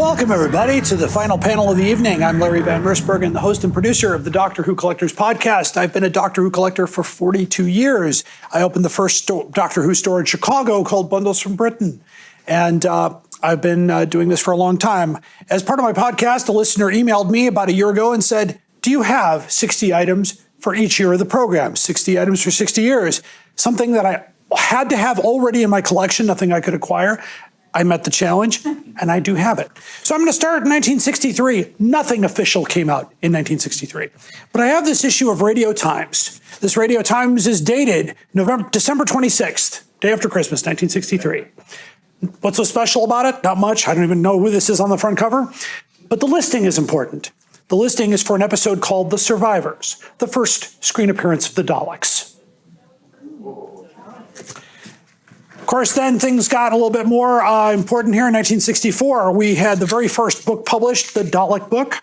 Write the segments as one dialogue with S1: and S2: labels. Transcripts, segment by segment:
S1: Welcome, everybody, to the final panel of the evening. I'm Larry Van Mersbergen, the host and producer of the Doctor Who Collectors podcast. I've been a Doctor Who collector for 42 years. I opened the first Doctor Who store in Chicago called Bundles from Britain. And I've been doing this for a long time. As part of my podcast, a listener emailed me about a year ago and said, do you have 60 items for each year of the program? 60 items for 60 years. Something that I had to have already in my collection, nothing I could acquire. I met the challenge, and I do have it. So I'm going to start in 1963. Nothing official came out in 1963. But I have this issue of Radio Times. This Radio Times is dated December 26th, day after Christmas, 1963. What's so special about it? Not much. I don't even know who this is on the front cover. But the listing is important. The listing is for an episode called The Survivors, the first screen appearance of the Daleks. Of course, then things got a little bit more important here in 1964. We had the very first book published, the Dalek book,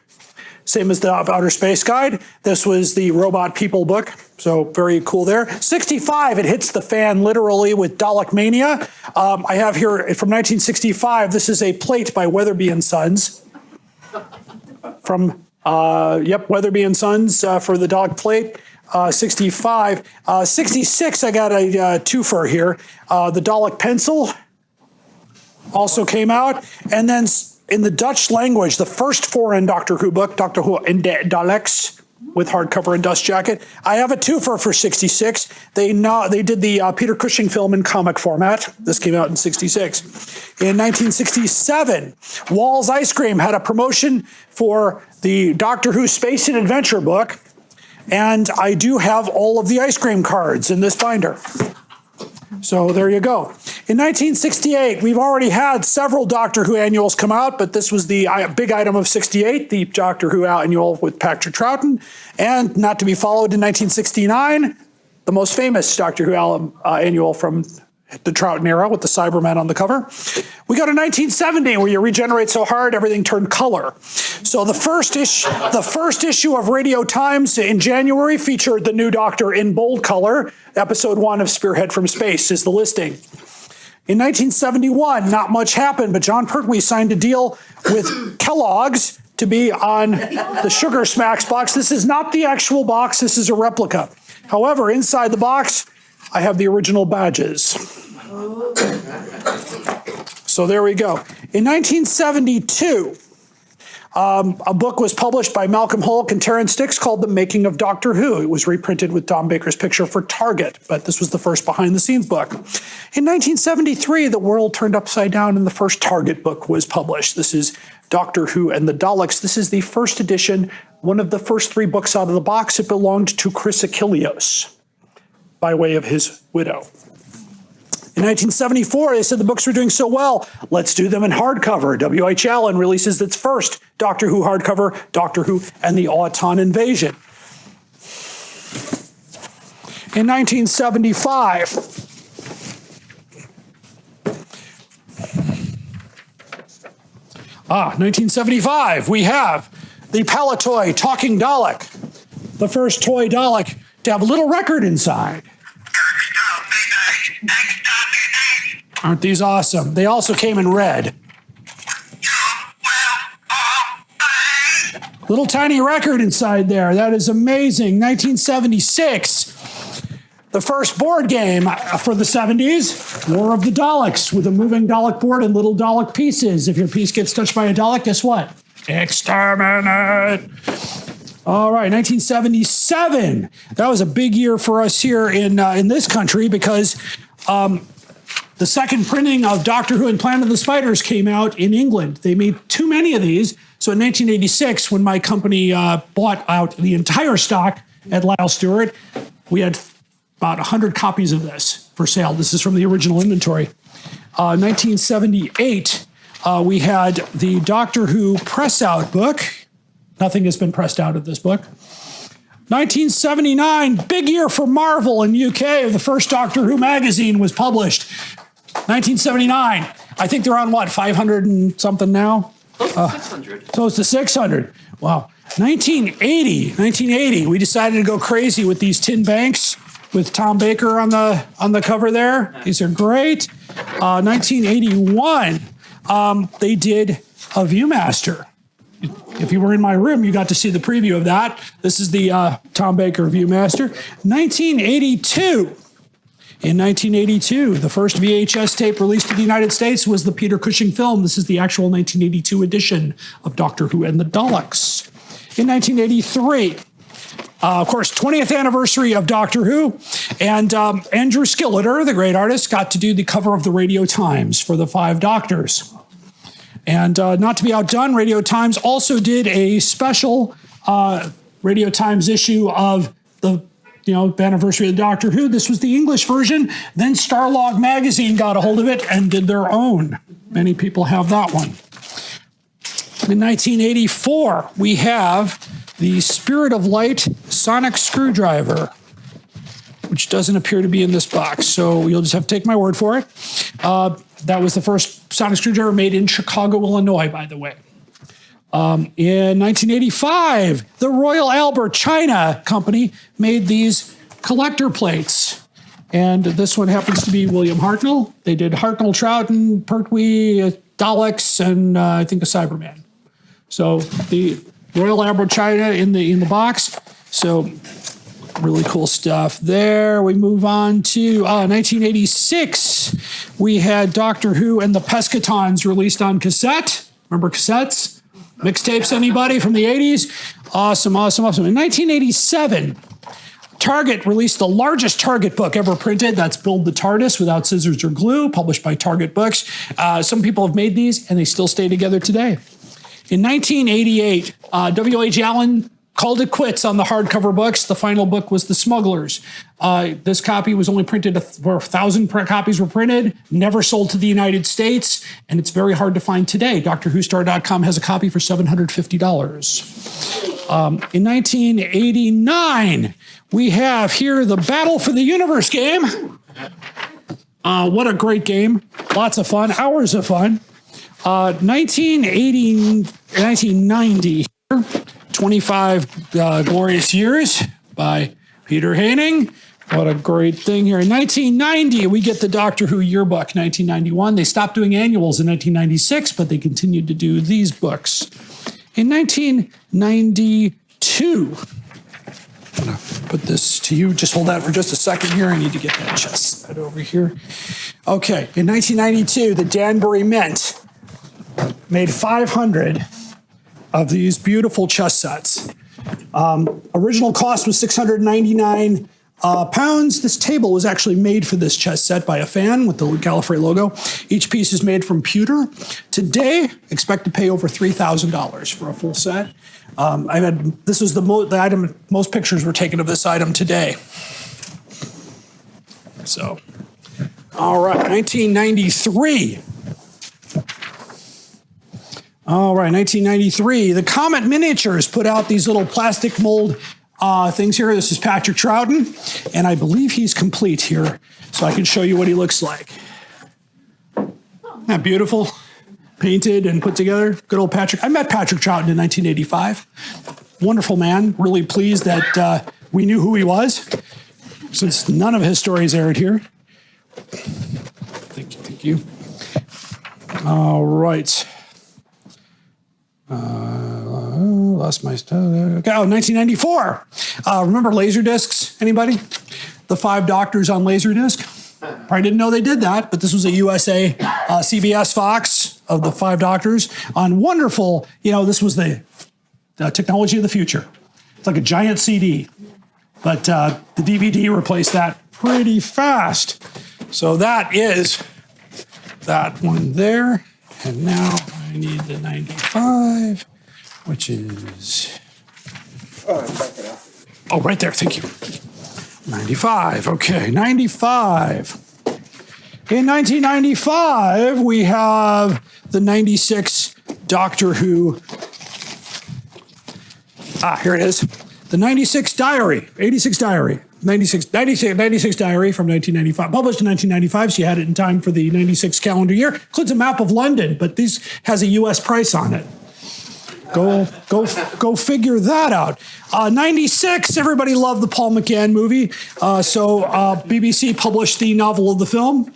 S1: same as the Outer Space Guide. This was the Robot People book, so very cool there. 65, it hits the fan literally with Dalek Mania. I have here from 1965, this is a plate by Weatherby and Sons. From, Weatherby and Sons for the Dalek plate. 65. 66, I got a twofer here. The Dalek pencil also came out. And then in the Dutch language, the first foreign Doctor Who book, Doctor Who in the Daleks, with hardcover and dust jacket. I have a twofer for 66. They did the Peter Cushing film in comic format. This came out in 66. In 1967, Wall's Ice Cream had a promotion for the Doctor Who Space and Adventure book. And I do have all of the ice cream cards in this binder. So there you go. In 1968, we've already had several Doctor Who annuals come out, but this was the big item of 68, the Doctor Who annual with Patrick Troughton. And not to be followed in 1969, the most famous Doctor Who annual from the Troughton era with the Cybermen on the cover. We go to 1970 where you regenerate so hard everything turned color. So the first issue of Radio Times in January featured the new Doctor in bold color. Episode 1 of Spearhead from Space is the listing. In 1971, not much happened, but John Pertwee signed a deal with Kellogg's to be on the Sugar Smacks box. This is not the actual box, this is a replica. However, inside the box, I have the original badges. So there we go. In 1972, a book was published by Malcolm Hulke and Terrence Dix called The Making of Doctor Who. It was reprinted with Tom Baker's picture for Target, but this was the first behind-the-scenes book. In 1973, the world turned upside down and the first Target book was published. This is Doctor Who and the Daleks. This is the first edition, one of the first 3 books out of the box. It belonged to Chris Achilleos by way of his widow. In 1974, they said the books were doing so well, let's do them in hardcover. W.H. Allen releases its first Doctor Who hardcover, Doctor Who and the Auton Invasion. In 1975, we have the Palitoy Talking Dalek, the first toy Dalek to have a little record inside. Aren't these awesome? They also came in red. Little tiny record inside there. That is amazing. 1976. The first board game for the 70s, War of the Daleks, with a moving Dalek board and little Dalek pieces. If your piece gets touched by a Dalek, guess what? Exterminate. All right, 1977. That was a big year for us here in this country because the second printing of Doctor Who and Planet of the Spiders came out in England. They made too many of these. So in 1986, when my company bought out the entire stock at Lyle Stewart, we had about 100 copies of this for sale. This is from the original inventory. 1978, we had the Doctor Who press out book. Nothing has been pressed out of this book. 1979, big year for Marvel in UK. The first Doctor Who magazine was published. 1979. I think they're on what, 500 and something now?
S2: Close to 600.
S1: Close to 600. Wow. 1980, we decided to go crazy with these tin banks with Tom Baker on the cover there. These are great. 1981, they did a Viewmaster. If you were in my room, you got to see the preview of that. This is the Tom Baker Viewmaster. 1982. In 1982, the first VHS tape released in the United States was the Peter Cushing film. This is the actual 1982 edition of Doctor Who and the Daleks. In 1983, of course, 20th anniversary of Doctor Who, and Andrew Skilleter, the great artist, got to do the cover of the Radio Times for the Five Doctors. And not to be outdone, Radio Times also did a special Radio Times issue of the anniversary of Doctor Who. This was the English version. Then Starlog magazine got a hold of it and did their own. Many people have that one. In 1984, we have the Spirit of Light sonic screwdriver, which doesn't appear to be in this box, so you'll just have to take my word for it. That was the first sonic screwdriver made in Chicago, Illinois, by the way. In 1985, the Royal Albert China Company made these collector plates. And this one happens to be William Hartnell. They did Hartnell, Troughton, Pertwee, Daleks, and I think a Cyberman. So the Royal Albert China in the box. So really cool stuff there. We move on to 1986. We had Doctor Who and the Pescatons released on cassette. Remember cassettes? Mixtapes, anybody from the 80s? Awesome, awesome, awesome. In 1987, Target released the largest Target book ever printed. That's Build the TARDIS Without Scissors or Glue, published by Target Books. Some people have made these, and they still stay together today. In 1988, W.H. Allen called it quits on the hardcover books. The final book was The Smugglers. This copy was only printed, 1,000 copies were printed, never sold to the United States, and it's very hard to find today. DoctorWhoStar.com has a copy for $750. In 1989, we have here the Battle for the Universe game. What a great game. Lots of fun, hours of fun. 1990, 25 Glorious Years by Peter Haining. What a great thing here. In 1990, we get the Doctor Who yearbook, 1991. They stopped doing annuals in 1996, but they continued to do these books. In 1992, I'm going to put this to you. Just hold that for just a second here. I need to get that chest set over here. Okay, in 1992, the Danbury Mint made 500 of these beautiful chess sets. Original cost was 699 pounds. This table was actually made for this chess set by a fan with the Gallifrey logo. Each piece is made from pewter. Today, expect to pay over $3,000 for a full set. This was the item, most pictures were taken of this item today. So, all right, 1993. All right, 1993, the Comet Miniatures put out these little plastic mold things here. This is Patrick Troughton, and I believe he's complete here, so I can show you what he looks like. Isn't that beautiful? Painted and put together. Good old Patrick. I met Patrick Troughton in 1985. Wonderful man. Really pleased that we knew who he was, since none of his stories aired here. Thank you, thank you. All right. Lost my stuff. Okay, 1994. Remember Laserdiscs? Anybody? The Five Doctors on Laserdisc? Probably didn't know they did that, but this was a USA CBS Fox of the Five Doctors on wonderful, this was the technology of the future. It's like a giant CD, but the DVD replaced that pretty fast. So that is that one there. And now I need the 95, which is... Oh, right there. Thank you. 95. Okay, 95. In 1995, we have the 96 Doctor Who... here it is. The 96 Diary, 86 Diary. 96 Diary from 1995, published in 1995, so you had it in time for the 96 calendar year. Includes a map of London, but this has a U.S. price on it. Go figure that out. 96, everybody loved the Paul McGann movie, so BBC published the novel of the film.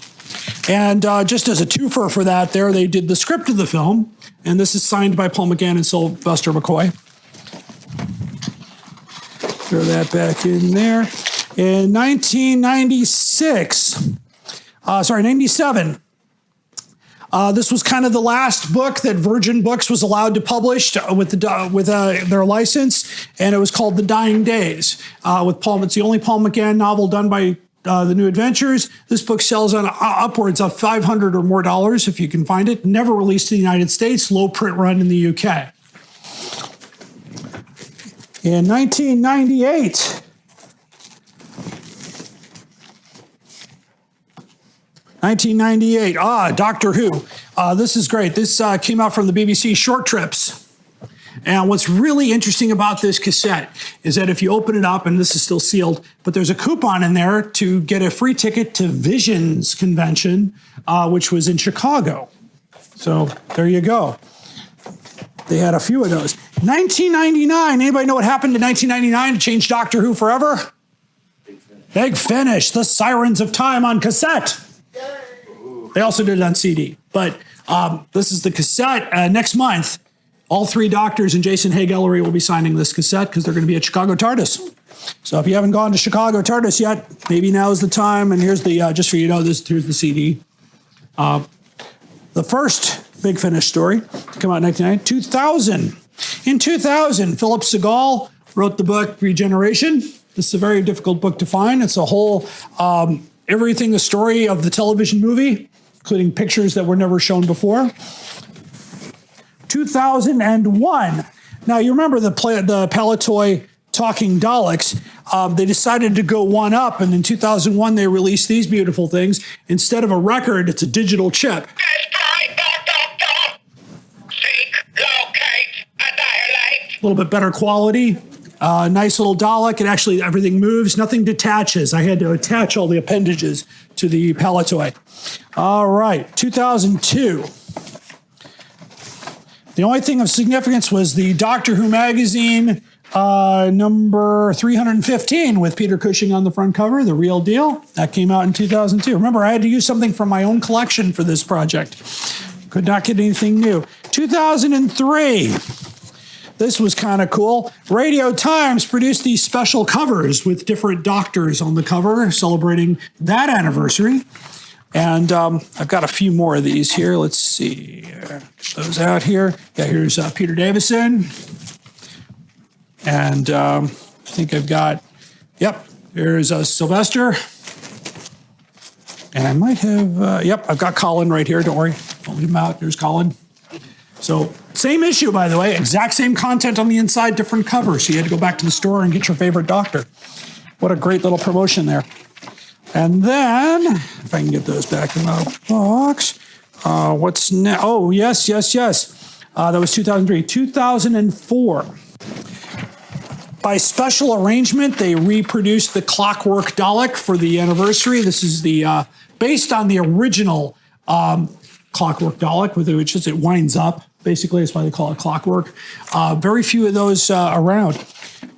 S1: And just as a twofer for that there, they did the script of the film, and this is signed by Paul McGann and Sylvester McCoy. Throw that back in there. In 97, this was kind of the last book that Virgin Books was allowed to publish with their license, and it was called The Dying Days. It's the only Paul McGann novel done by The New Adventures. This book sells on upwards of $500 or more if you can find it. Never released in the United States, low print run in the UK. In 1998, Doctor Who. This is great. This came out from the BBC Short Trips. And what's really interesting about this cassette is that if you open it up, and this is still sealed, but there's a coupon in there to get a free ticket to Visions convention, which was in Chicago. So there you go. They had a few of those. 1999, anybody know what happened in 1999 to change Doctor Who forever? Big Finish, The Sirens of Time on cassette. They also did it on CD. But this is the cassette. Next month, all three doctors and Jason Haig Ellery will be signing this cassette because they're going to be at Chicago TARDIS. So if you haven't gone to Chicago TARDIS yet, maybe now is the time. And here's the, just for you to know, here's the CD. The first Big Finish story to come out in 1999, 2000. In 2000, Philip Segal wrote the book Regeneration. This is a very difficult book to find. It's a whole, everything, the story of the television movie, including pictures that were never shown before. 2001. Now, you remember the Palitoy talking Daleks. They decided to go one up, and in 2001, they released these beautiful things. Instead of a record, it's a digital chip. A little bit better quality. Nice little Dalek. It actually, everything moves. Nothing detaches. I had to attach all the appendages to the Palitoy. All right, 2002. The only thing of significance was the Doctor Who magazine number 315 with Peter Cushing on the front cover, the real deal. That came out in 2002. Remember, I had to use something from my own collection for this project. Could not get anything new. 2003. This was kind of cool. Radio Times produced these special covers with different doctors on the cover celebrating that anniversary. And I've got a few more of these here. Let's see. Get those out here. Yeah, here's Peter Davison. And I think I've got, yep, here's Sylvester. And I might have, yep, I've got Colin right here. Don't worry. I'll leave him out. There's Colin. So same issue, by the way, exact same content on the inside, different cover. So you had to go back to the store and get your favorite doctor. What a great little promotion there. And then, if I can get those back in the box, what's next? Oh, yes. That was 2003. 2004. By special arrangement, they reproduced the Clockwork Dalek for the anniversary. This is the based on the original Clockwork Dalek, which is it winds up. Basically, that's why they call it Clockwork. Very few of those around.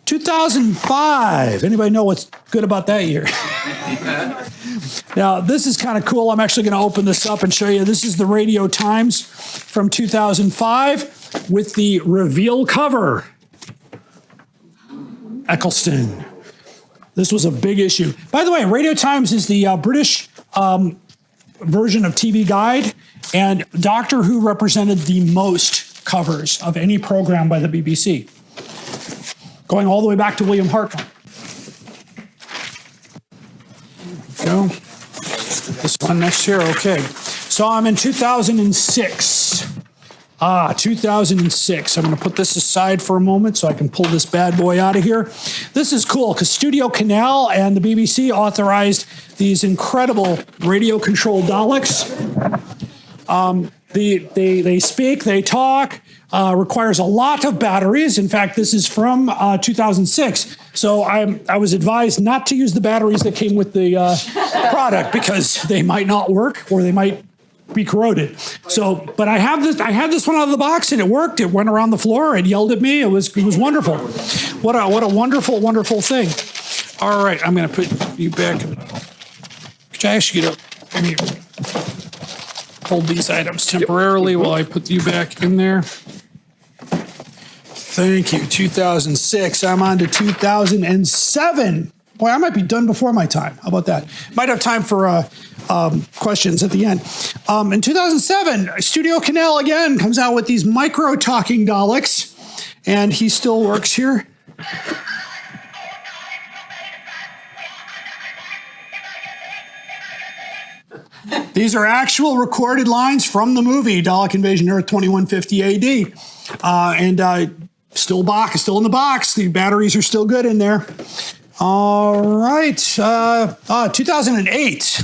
S1: 2005. Anybody know what's good about that year? Now, this is kind of cool. I'm actually going to open this up and show you. This is the Radio Times from 2005 with the reveal cover. Eccleston. This was a big issue. By the way, Radio Times is the British version of TV Guide, and Doctor Who represented the most covers of any program by the BBC, going all the way back to William Hartnell. There we go. This one next here, okay. So I'm in 2006. 2006. I'm going to put this aside for a moment so I can pull this bad boy out of here. This is cool because Studio Canal and the BBC authorized these incredible radio-controlled Daleks. They speak, they talk, requires a lot of batteries. In fact, this is from 2006. So I was advised not to use the batteries that came with the product because they might not work or they might be corroded. So, but I had this one out of the box and it worked. It went around the floor. It yelled at me. It was wonderful. What a wonderful, wonderful thing. All right, I'm going to put you back. Could I ask you to hold these items temporarily while I put you back in there. Thank you. 2006. I'm on to 2007. Boy, I might be done before my time. How about that? Might have time for questions at the end. In 2007, Studio Canal again comes out with these micro talking Daleks, and he still works here. These are actual recorded lines from the movie Dalek Invasion Earth 2150 AD. Still in the box. The batteries are still good in there. All right. 2008.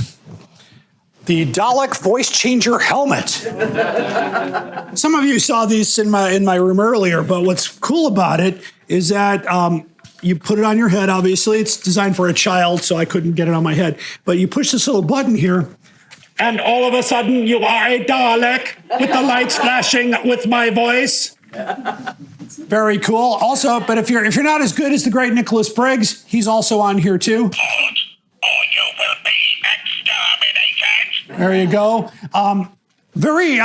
S1: The Dalek voice changer helmet. Some of you saw these in my room earlier, but what's cool about it is that you put it on your head, obviously. It's designed for a child, so I couldn't get it on my head. But you push this little button here, and all of a sudden you are a Dalek with the lights flashing with my voice. Very cool. Also, but if you're not as good as the great Nicholas Briggs, he's also on here too.
S2: Or you will be exterminated.
S1: There you go. Very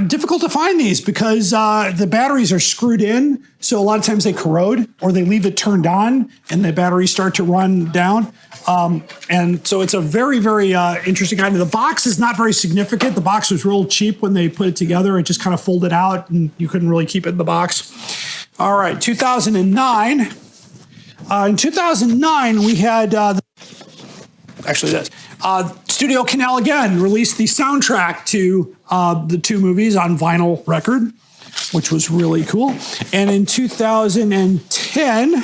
S1: difficult to find these because the batteries are screwed in, so a lot of times they corrode or they leave it turned on and the batteries start to run down. And so it's a very, very interesting item. The box is not very significant. The box was real cheap when they put it together. It just kind of folded out and you couldn't really keep it in the box. All right, 2009. In 2009, we had, Studio Canal again released the soundtrack to the two movies on vinyl record, which was really cool. And in 2010,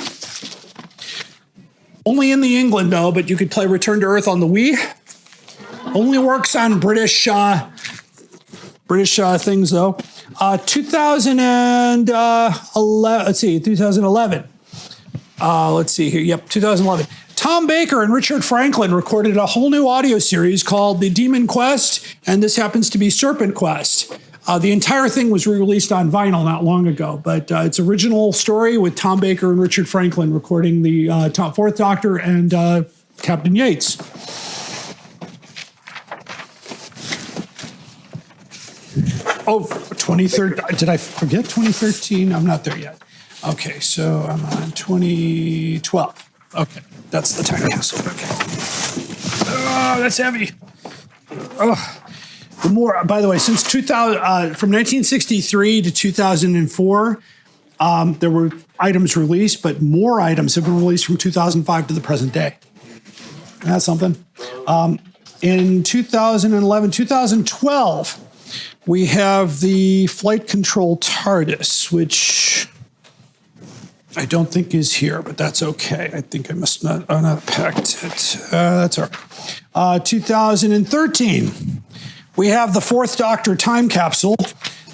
S1: only in the England though, but you could play Return to Earth on the Wii. Only works on British things though. 2011. Let's see, 2011. Let's see here. Yep, 2011. Tom Baker and Richard Franklin recorded a whole new audio series called The Demon Quest, and this happens to be Serpent Quest. The entire thing was re-released on vinyl not long ago, but it's original story with Tom Baker and Richard Franklin recording the Fourth Doctor and Captain Yates. Oh, 2013. Did I forget 2013? I'm not there yet. Okay, so I'm on 2012. Okay, that's the time capsule. Okay. Oh, that's heavy. Oh. By the way, since 2000, from 1963 to 2004, there were items released, but more items have been released from 2005 to the present day. That's something. In 2011, 2012, we have the flight control TARDIS, which I don't think is here, but that's okay. I think I must not packed it. That's all right. 2013. We have the Fourth Doctor time capsule.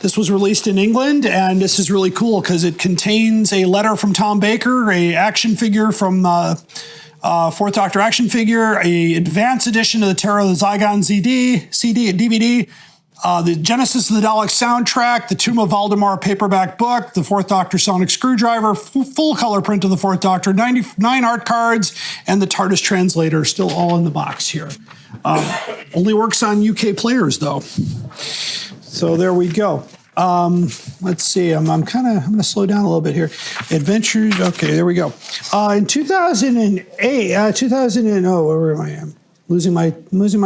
S1: This was released in England, and this is really cool because it contains a letter from Tom Baker, a action figure from Fourth Doctor action figure, a advanced edition of the Terror of the Zygon CD and DVD, the Genesis of the Dalek soundtrack, the Tomb of Valdemar paperback book, the Fourth Doctor sonic screwdriver, full color print of the Fourth Doctor, 99 art cards, and the TARDIS translator, still all in the box here. Only works on UK players though. So there we go. Let's see. I'm going to slow down a little bit here. Adventures. Okay, there we go. In 2008, where am I? I'm losing my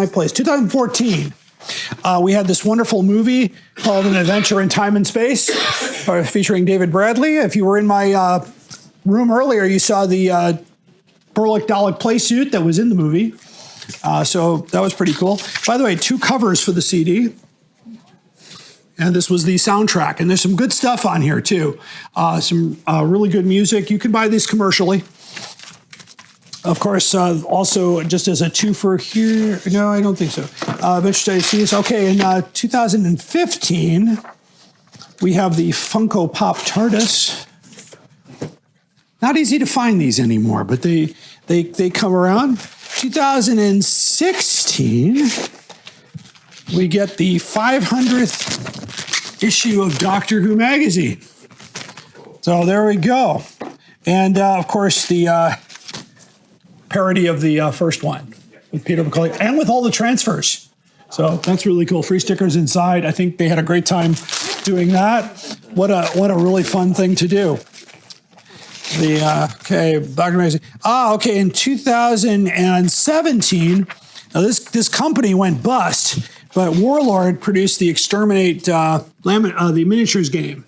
S1: place. 2014. We had this wonderful movie called An Adventure in Time and Space, featuring David Bradley. If you were in my room earlier, you saw the Berlick Dalek play suit that was in the movie. So that was pretty cool. By the way, 2 covers for the CD. And this was the soundtrack. And there's some good stuff on here, too. Some really good music. You can buy these commercially. Of course, also just as a twofer here. No, I don't think so. Okay, in 2015, we have the Funko Pop TARDIS. Not easy to find these anymore, but they come around. 2016, we get the 500th issue of Doctor Who magazine. So there we go. And, of course, the parody of the first one with Peter McCullough and with all the transfers. So that's really cool. Free stickers inside. I think they had a great time doing that. What a really fun thing to do. Okay, Dr. Magazine. Okay, in 2017, now this company went bust, but Warlord produced the Exterminate the miniatures game.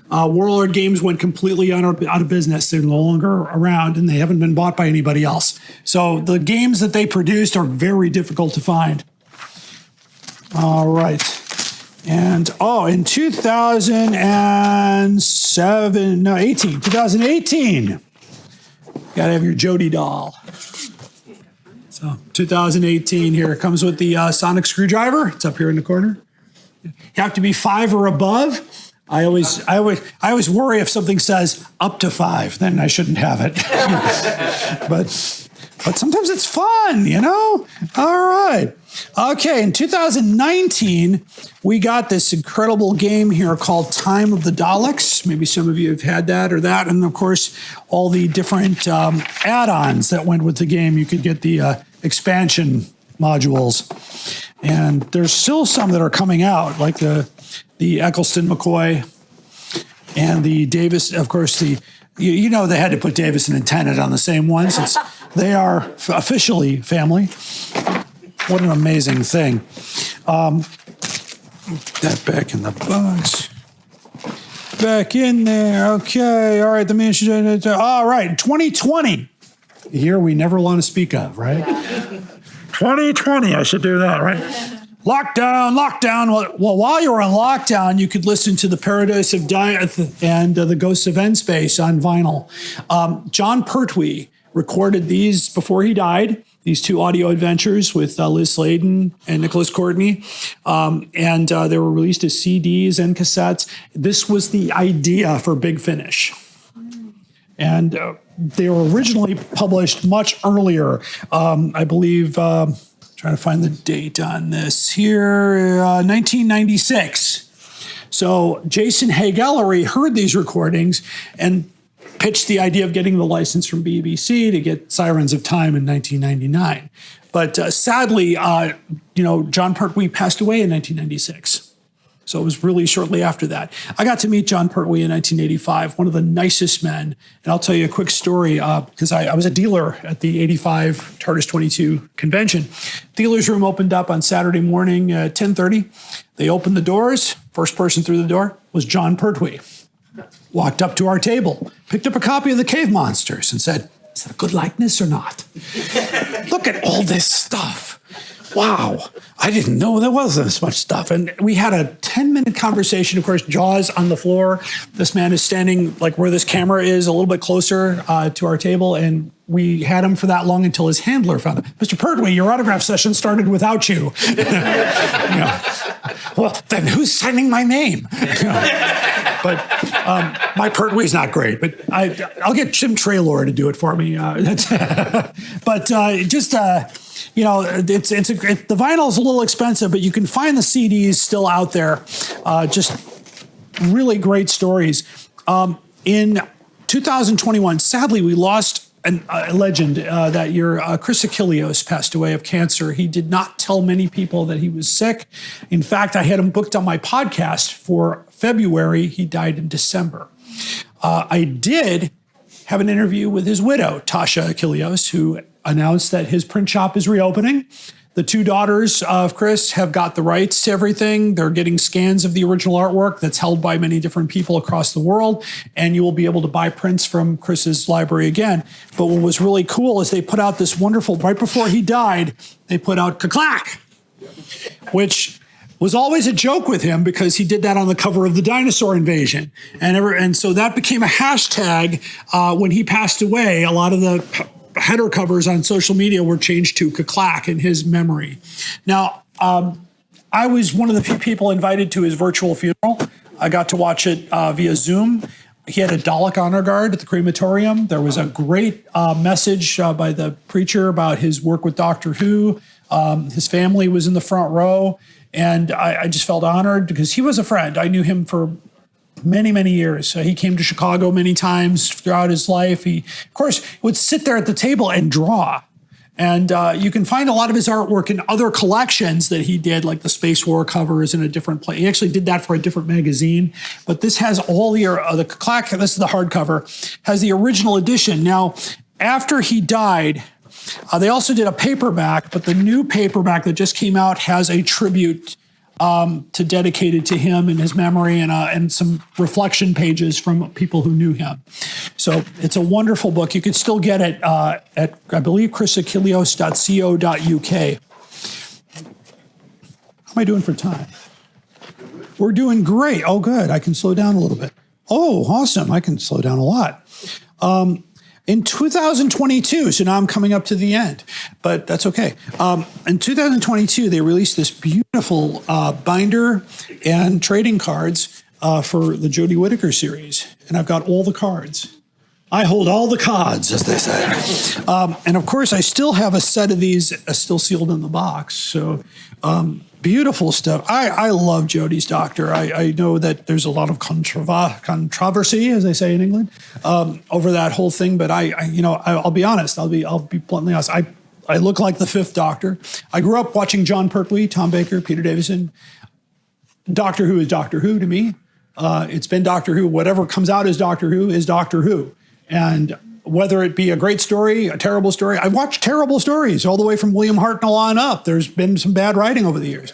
S1: Warlord Games went completely out of business. They're no longer around, and they haven't been bought by anybody else. So the games that they produced are very difficult to find. All right. And, in 2018, got to have your Jody doll. So 2018 here, it comes with the sonic screwdriver. It's up here in the corner. You have to be 5 or above. I always worry if something says up to 5, then I shouldn't have it. but sometimes it's fun, All right. Okay, in 2019, we got this incredible game here called Time of the Daleks. Maybe some of you have had that or that. And of course, all the different add-ons that went with the game. You could get the expansion modules. And there's still some that are coming out, like the Eccleston McCoy and the Davis, of course, they had to put Davis and Tennant on the same one since they are officially family. What an amazing thing. That back in the box. Back in there. Okay. All right. All right. 2020. A year we never want to speak of, right? 2020. I should do that, right? Lockdown. Well, while you were on lockdown, you could listen to The Paradise of Death and The Ghosts of End Space on vinyl. John Pertwee recorded these before he died, these 2 audio adventures with Liz Sladen and Nicholas Courtney. And they were released as CDs and cassettes. This was the idea for Big Finish. And they were originally published much earlier. I believe, trying to find the date on this here, 1996. So Jason Haig-Ellery heard these recordings and pitched the idea of getting the license from BBC to get Sirens of Time in 1999. But sadly, John Pertwee passed away in 1996. So it was really shortly after that. I got to meet John Pertwee in 1985, one of the nicest men. And I'll tell you a quick story, because I was a dealer at the 85 TARDIS 22 convention. Dealer's room opened up on Saturday morning at 10:30. They opened the doors. First person through the door was John Pertwee. Walked up to our table, picked up a copy of The Cave Monsters and said, "Is that a good likeness or not? Look at all this stuff. Wow, I didn't know there was this much stuff." And we had a 10-minute conversation, of course, jaws on the floor. This man is standing like where this camera is, a little bit closer to our table. And we had him for that long until his handler found him. "Mr. Pertwee, your autograph session started without you." Well, then who's signing my name? But my Pertwee's not great, but I'll get Jim Traylor to do it for me. But the vinyl is a little expensive, but you can find the CDs still out there. Just really great stories. In 2021, sadly, we lost a legend that year. Chris Achilleos passed away of cancer. He did not tell many people that he was sick. In fact, I had him booked on my podcast for February. He died in December. I did have an interview with his widow, Tasha Achilleos, who announced that his print shop is reopening. The 2 daughters of Chris have got the rights to everything. They're getting scans of the original artwork that's held by many different people across the world, and you will be able to buy prints from Chris's library again. But what was really cool is they put out this wonderful, right before he died, they put out Ka-Clack, which was always a joke with him because he did that on the cover of the Dinosaur Invasion. And so that became a hashtag when he passed away. A lot of the header covers on social media were changed to Ka-Clack in his memory. Now, I was one of the few people invited to his virtual funeral. I got to watch it via Zoom. He had a Dalek honor guard at the crematorium. There was a great message by the preacher about his work with Doctor Who. His family was in the front row. And I just felt honored because he was a friend. I knew him for many, many years. He came to Chicago many times throughout his life. He, of course, would sit there at the table and draw. And you can find a lot of his artwork in other collections that he did, like the Space War covers in a different place. He actually did that for a different magazine. But this has all this is the hardcover, has the original edition. Now, after he died, they also did a paperback, but the new paperback that just came out has a tribute dedicated to him and his memory and some reflection pages from people who knew him. So it's a wonderful book. You can still get it at, I believe, chrisachilleos.co.uk. How am I doing for time? We're doing great. Oh, good. I can slow down a little bit. Oh, awesome. I can slow down a lot. In 2022, so now I'm coming up to the end, but that's okay. In 2022, they released this beautiful binder and trading cards for the Jodie Whittaker series, and I've got all the cards. I hold all the cards, as they say. And of course, I still have a set of these still sealed in the box. So beautiful stuff. I love Jodie's Doctor. I know that there's a lot of controversy, as they say in England, over that whole thing. But I'll be honest. I'll be bluntly honest. I look like the fifth Doctor. I grew up watching John Pertwee, Tom Baker, Peter Davison. Doctor Who is Doctor Who to me. It's been Doctor Who. Whatever comes out as Doctor Who is Doctor Who. And whether it be a great story, a terrible story, I've watched terrible stories all the way from William Hartnell on up. There's been some bad writing over the years.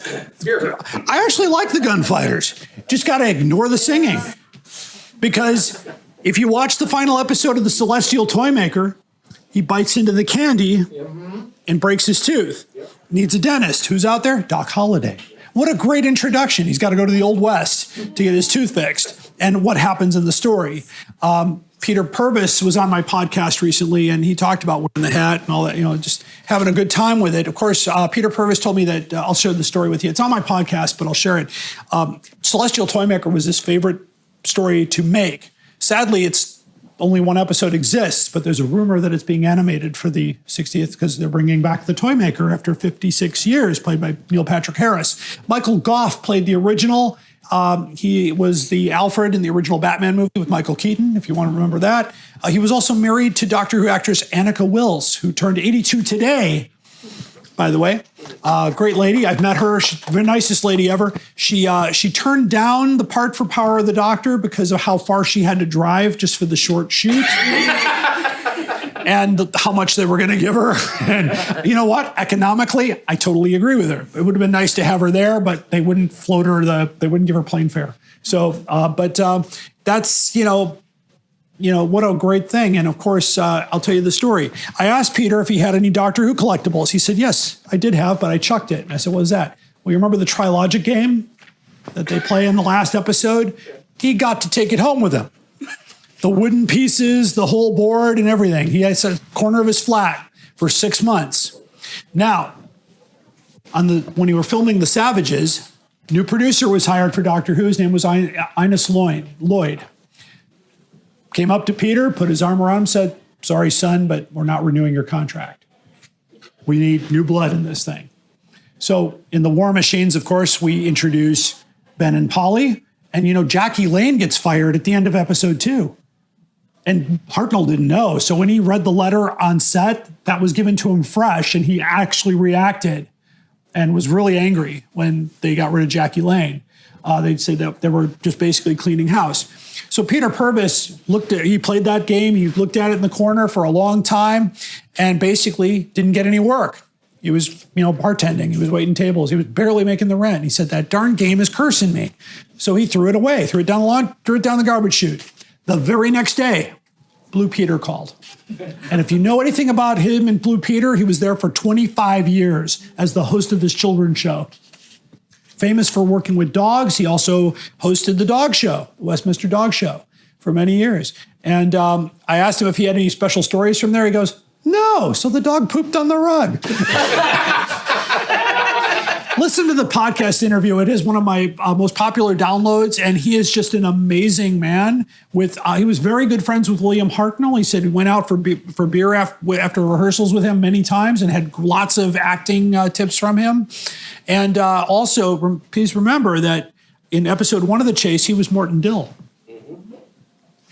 S1: I actually like the gunfighters. Just got to ignore the singing. Because if you watch the final episode of The Celestial Toymaker, he bites into the candy and breaks his tooth. Needs a dentist. Who's out there? Doc Holliday. What a great introduction. He's got to go to the Old West to get his tooth fixed. And what happens in the story. Peter Purvis was on my podcast recently, and he talked about wearing the hat and all that, just having a good time with it. Of course, Peter Purvis told me that I'll share the story with you. It's on my podcast, but I'll share it. Celestial Toymaker was his favorite story to make. Sadly, it's only one episode exists, but there's a rumor that it's being animated for the 60th because they're bringing back the Toymaker after 56 years, played by Neil Patrick Harris. Michael Gough played the original. He was the Alfred in the original Batman movie with Michael Keaton, if you want to remember that. He was also married to Doctor Who actress Annika Wills, who turned 82 today, by the way. Great lady. I've met her. She's the nicest lady ever. She turned down the part for Power of the Doctor because of how far she had to drive just for the short shoot. And how much they were going to give her. And you know what? Economically, I totally agree with her. It would have been nice to have her there, but they wouldn't float her, they wouldn't give her plane fare. So, that's, what a great thing. And of course, I'll tell you the story. I asked Peter if he had any Doctor Who collectibles. He said, yes, I did have, but I chucked it. And I said, what was that? Well, you remember the Trilogic game that they play in the last episode? He got to take it home with him. The wooden pieces, the whole board and everything. He had a corner of his flat for 6 months. Now, when we were filming The Savages, new producer was hired for Doctor Who. His name was Ines Lloyd. Came up to Peter, put his arm around him, said, sorry, son, but we're not renewing your contract. We need new blood in this thing. So in the War Machines, of course, we introduce Ben and Polly. And, Jackie Lane gets fired at the end of episode 2. And Hartnell didn't know. So when he read the letter on set, that was given to him fresh, and he actually reacted and was really angry when they got rid of Jackie Lane. They'd say that they were just basically cleaning house. So Peter Purvis he played that game. He looked at it in the corner for a long time and basically didn't get any work. He was, bartending. He was waiting tables. He was barely making the rent. He said, that darn game is cursing me. So he threw it away, threw it down the garbage chute. The very next day, Blue Peter called. And if you know anything about him and Blue Peter, he was there for 25 years as the host of this children's show. Famous for working with dogs, he also hosted the dog show, the Westminster Dog Show, for many years. And I asked him if he had any special stories from there. He goes, no, so the dog pooped on the rug. Listen to the podcast interview. It is one of my most popular downloads, and he is just an amazing man. He was very good friends with William Hartnell. He said he went out for beer after rehearsals with him many times and had lots of acting tips from him. And also, please remember that in episode 1 of The Chase, he was Morton Dill.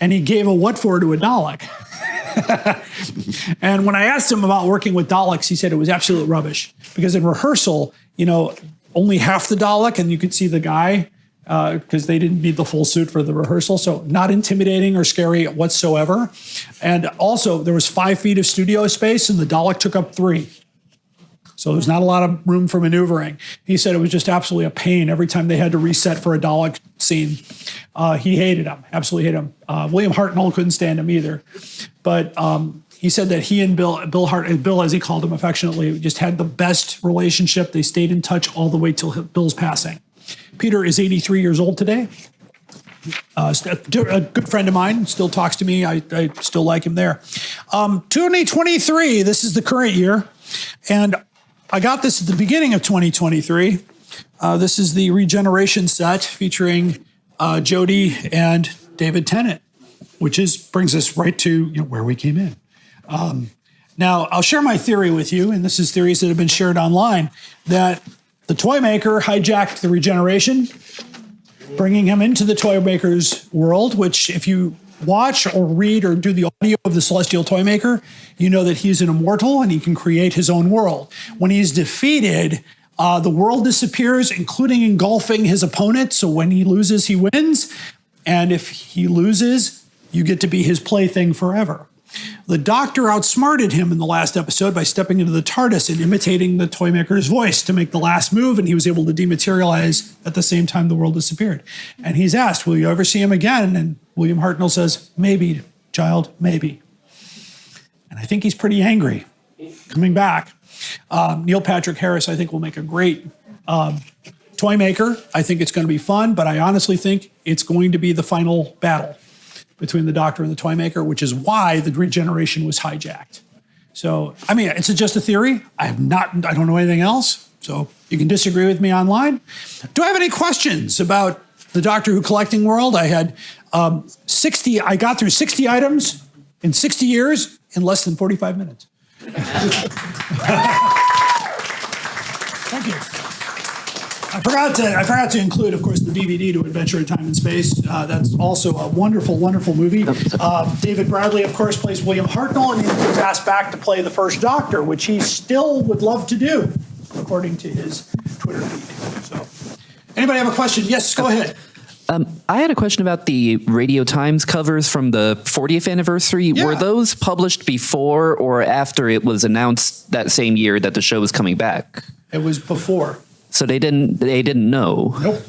S1: And he gave a what for to a Dalek. And when I asked him about working with Daleks, he said it was absolute rubbish because in rehearsal, only half the Dalek and you could see the guy because they didn't need the full suit for the rehearsal. So not intimidating or scary whatsoever. And also there was 5 feet of studio space and the Dalek took up 3. So there's not a lot of room for maneuvering. He said it was just absolutely a pain every time they had to reset for a Dalek scene. He hated him, absolutely hated him. William Hartnell couldn't stand him either. But he said that he and Bill, as he called him affectionately, just had the best relationship. They stayed in touch all the way till Bill's passing. Peter is 83 years old today. A good friend of mine, still talks to me. I still like him there. 2023, this is the current year. And I got this at the beginning of 2023. This is the Regeneration set featuring Jodie and David Tennant, which brings us right to where we came in. Now, I'll share my theory with you, and this is theories that have been shared online, that the toy maker hijacked the Regeneration, bringing him into the toy maker's world, which if you watch or read or do the audio of the Celestial Toymaker, you know that he's an immortal and he can create his own world. When he's defeated, the world disappears, including engulfing his opponent. So when he loses, he wins. And if he loses, you get to be his plaything forever. The Doctor outsmarted him in the last episode by stepping into the TARDIS and imitating the Toymaker's voice to make the last move, and he was able to dematerialize at the same time the world disappeared. And he's asked, will you ever see him again? And William Hartnell says, maybe, child, maybe. And I think he's pretty angry coming back. Neil Patrick Harris, I think, will make a great Toymaker. I think it's going to be fun, but I honestly think it's going to be the final battle between the Doctor and the Toymaker, which is why the Regeneration was hijacked. So, I mean, it's just a theory. I don't know anything else. So you can disagree with me online. Do I have any questions about the Doctor Who collecting world? I had I got through 60 items in 60 years in less than 45 minutes. Thank you. I forgot to include, of course, the DVD to Adventure in Time and Space. That's also a wonderful, wonderful movie. David Bradley, of course, plays William Hartnell, and he was asked back to play the first Doctor, which he still would love to do, according to his Twitter feed. So, anybody have a question? Yes, go ahead.
S3: I had a question about the Radio Times covers from the 40th anniversary.
S1: Yeah.
S3: Were those published before or after it was announced that same year that the show was coming back?
S1: It was before.
S3: So they didn't know.
S1: Nope,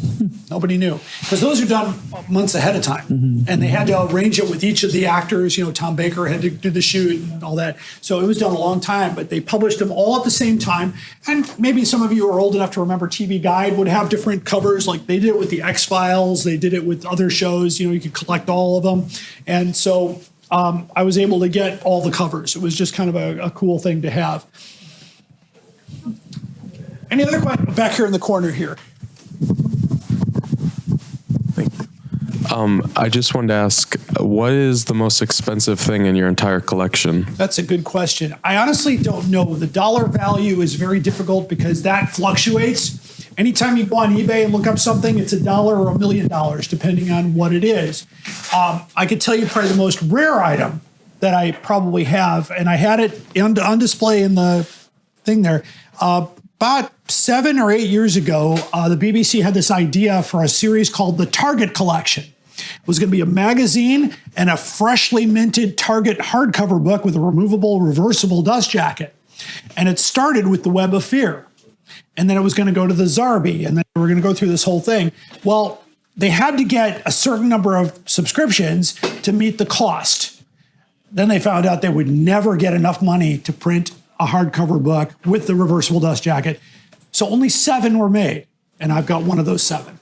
S1: nobody knew, because those are done months ahead of time, and they had to arrange it with each of the actors. Tom Baker had to do the shoot and all that, so it was done a long time. But they published them all at the same time, and maybe some of you are old enough to remember TV Guide would have different covers. Like they did it with the X-Files, they did it with other shows. You could collect all of them, and so I was able to get all the covers. It was just kind of a cool thing to have. Any other questions? Back here in the corner here.
S4: Thank you. I just wanted to ask, what is the most expensive thing in your entire collection?
S1: That's a good question. I honestly don't know. The dollar value is very difficult because that fluctuates. Anytime you go on eBay and look up something, it's $1 or $1 million, depending on what it is. I could tell you probably the most rare item that I probably have, and I had it on display in the thing there. About 7 or 8 years ago, the BBC had this idea for a series called the Target Collection. It was going to be a magazine and a freshly minted Target hardcover book with a removable, reversible dust jacket. And it started with the Web of Fear. And then it was going to go to the Zarbi, and then we were going to go through this whole thing. Well, they had to get a certain number of subscriptions to meet the cost. Then they found out they would never get enough money to print a hardcover book with the reversible dust jacket. So only 7 were made, and I've got one of those 7.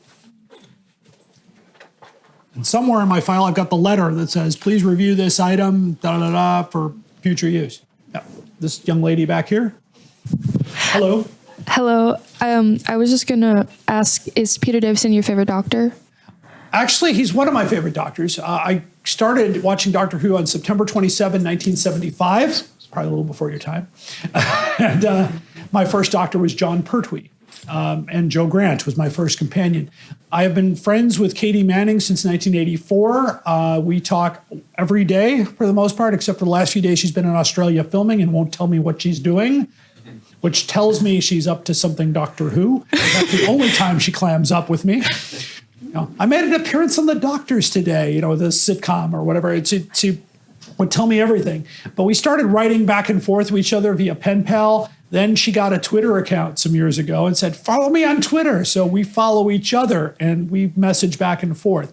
S1: And somewhere in my file, I've got the letter that says, please review this item, for future use. Yeah. This young lady back here. Hello.
S5: Hello. I was just going to ask, is Peter Davison your favorite Doctor?
S1: Actually, he's one of my favorite Doctors. I started watching Doctor Who on September 27, 1975. Probably a little before your time. And my first Doctor was John Pertwee. And Joe Grant was my first companion. I have been friends with Katie Manning since 1984. We talk every day for the most part, except for the last few days she's been in Australia filming and won't tell me what she's doing, which tells me she's up to something Doctor Who. That's the only time she clams up with me. I made an appearance on The Doctors today, the sitcom or whatever. She would tell me everything. But we started writing back and forth with each other via pen pal. Then she got a Twitter account some years ago and said, follow me on Twitter. So we follow each other and we message back and forth.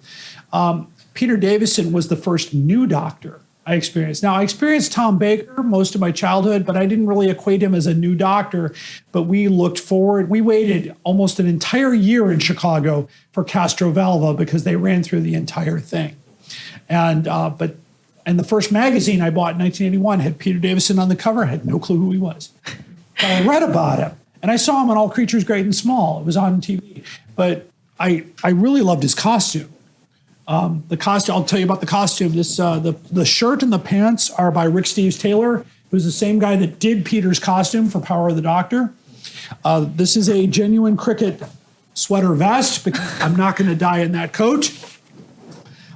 S1: Peter Davison was the first new Doctor I experienced. Now, I experienced Tom Baker most of my childhood, but I didn't really equate him as a new Doctor. But we looked forward. We waited almost an entire year in Chicago for Castrovalva because they ran through the entire thing. And the first magazine I bought in 1981 had Peter Davison on the cover. I had no clue who he was. But I read about him, and I saw him in All Creatures Great and Small. It was on TV. But I really loved his costume. The costume, I'll tell you about the costume. The shirt and the pants are by Rick Steves Taylor, who's the same guy that did Peter's costume for Power of the Doctor. This is a genuine cricket sweater vest because I'm not going to die in that coat.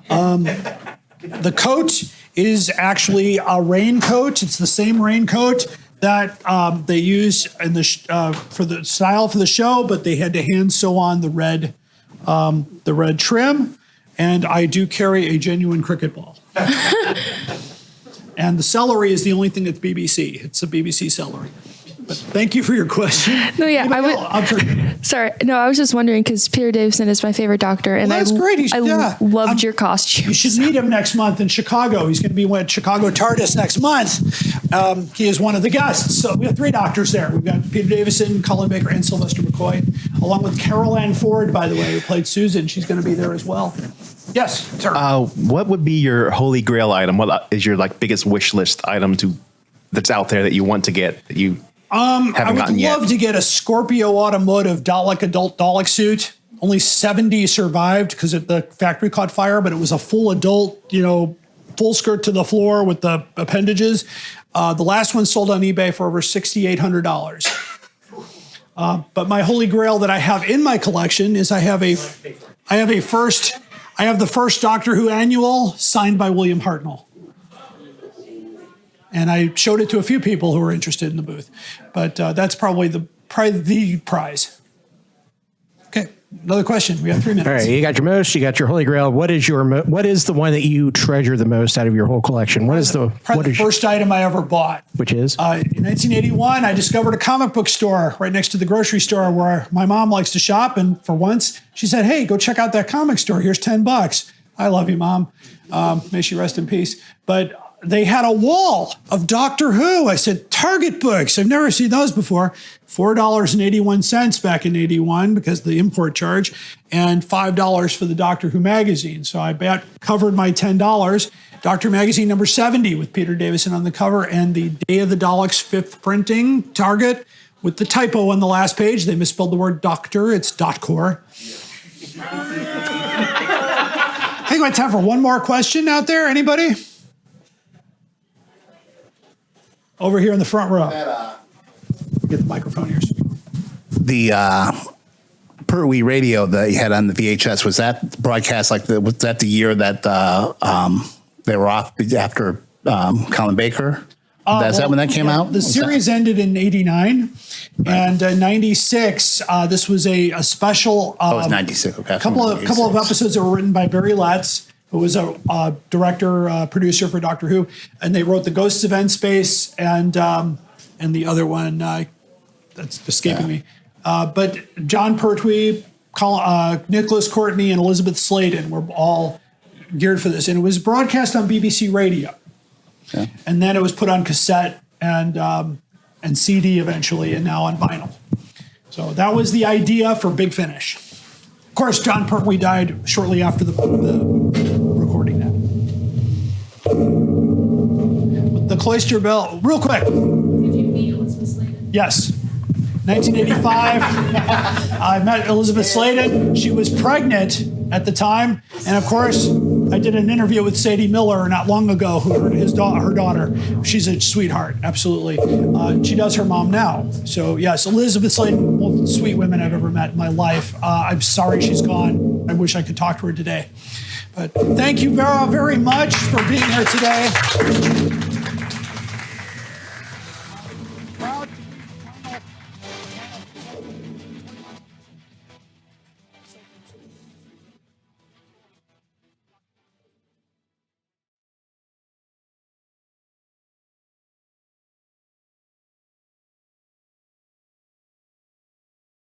S1: The coat is actually a raincoat. It's the same raincoat that they use in for the style for the show, but they had to hand sew on the red trim. And I do carry a genuine cricket ball. And the celery is the only thing that's BBC. It's a BBC celery. But thank you for your question.
S5: No, yeah, sorry. No, I was just wondering because Peter Davison is my favorite Doctor, and
S1: that's great.
S5: I loved your costume.
S1: You should meet him next month in Chicago. He's going to be at Chicago TARDIS next month. He is one of the guests. So we have 3 Doctors there. We've got Peter Davison, Colin Baker, and Sylvester McCoy, along with Carol Ann Ford, by the way, who played Susan. She's going to be there as well. Yes, sir.
S6: What would be your holy grail item? What is your biggest wish list item that's out there that you want to get that you
S1: I would love to get a Scorpio Automotive Dalek adult Dalek suit. Only 70 survived because the factory caught fire, but it was a full adult, full skirt to the floor with the appendages. The last one sold on eBay for over $6,800. But my holy grail that I have in my collection is I have the first Doctor Who annual signed by William Hartnell. And I showed it to a few people who were interested in the booth. But that's probably the prize. Okay, another question. We have 3 minutes.
S7: All right, you got your most, you got your holy grail. What is the one that you treasure the most out of your whole collection? The
S1: first item I ever bought.
S7: Which is?
S1: In 1981, I discovered a comic book store right next to the grocery store where my mom likes to shop. And for once, she said, hey, go check out that comic store. Here's $10. I love you, Mom. May she rest in peace. But they had a wall of Doctor Who. I said, Target books. I've never seen those before. $4.81 back in 81 because of the import charge, and $5 for the Doctor Who magazine. So I covered my $10. Doctor Magazine number 70 with Peter Davison on the cover, and the Day of the Daleks 5th printing, Target, with the typo on the last page. They misspelled the word doctor. It's .core. I think we have time for one more question out there. Anybody? Over here in the front row. Get the microphone here.
S8: The Pertwee radio that you had on the VHS, was that broadcast was that the year that they were off after Colin Baker? Is that when that came out?
S1: The series ended in 89, and 96. This was a special.
S8: It was 96. Okay,
S1: couple of episodes that were written by Barry Letts, who was a director, producer for Doctor Who, and they wrote The Ghosts of N-Space and the other one that's escaping me. But John Pertwee, Nicholas Courtney, and Elizabeth Sladen were all geared for this, and it was broadcast on BBC Radio, and then it was put on cassette and CD eventually, and now on vinyl. So that was the idea for Big Finish. Of course, John Pertwee died shortly after the recording that. The Cloister Bell, real quick.
S5: Did you meet Elizabeth Sladen?
S1: Yes. 1985, I met Elizabeth Sladen. She was pregnant at the time. And of course, I did an interview with Sadie Miller not long ago, who her daughter. She's a sweetheart, absolutely. She does her mom now. So yes, Elizabeth Sladen, one of the sweet women I've ever met in my life. I'm sorry she's gone. I wish I could talk to her today. But thank you very, very much for being here today.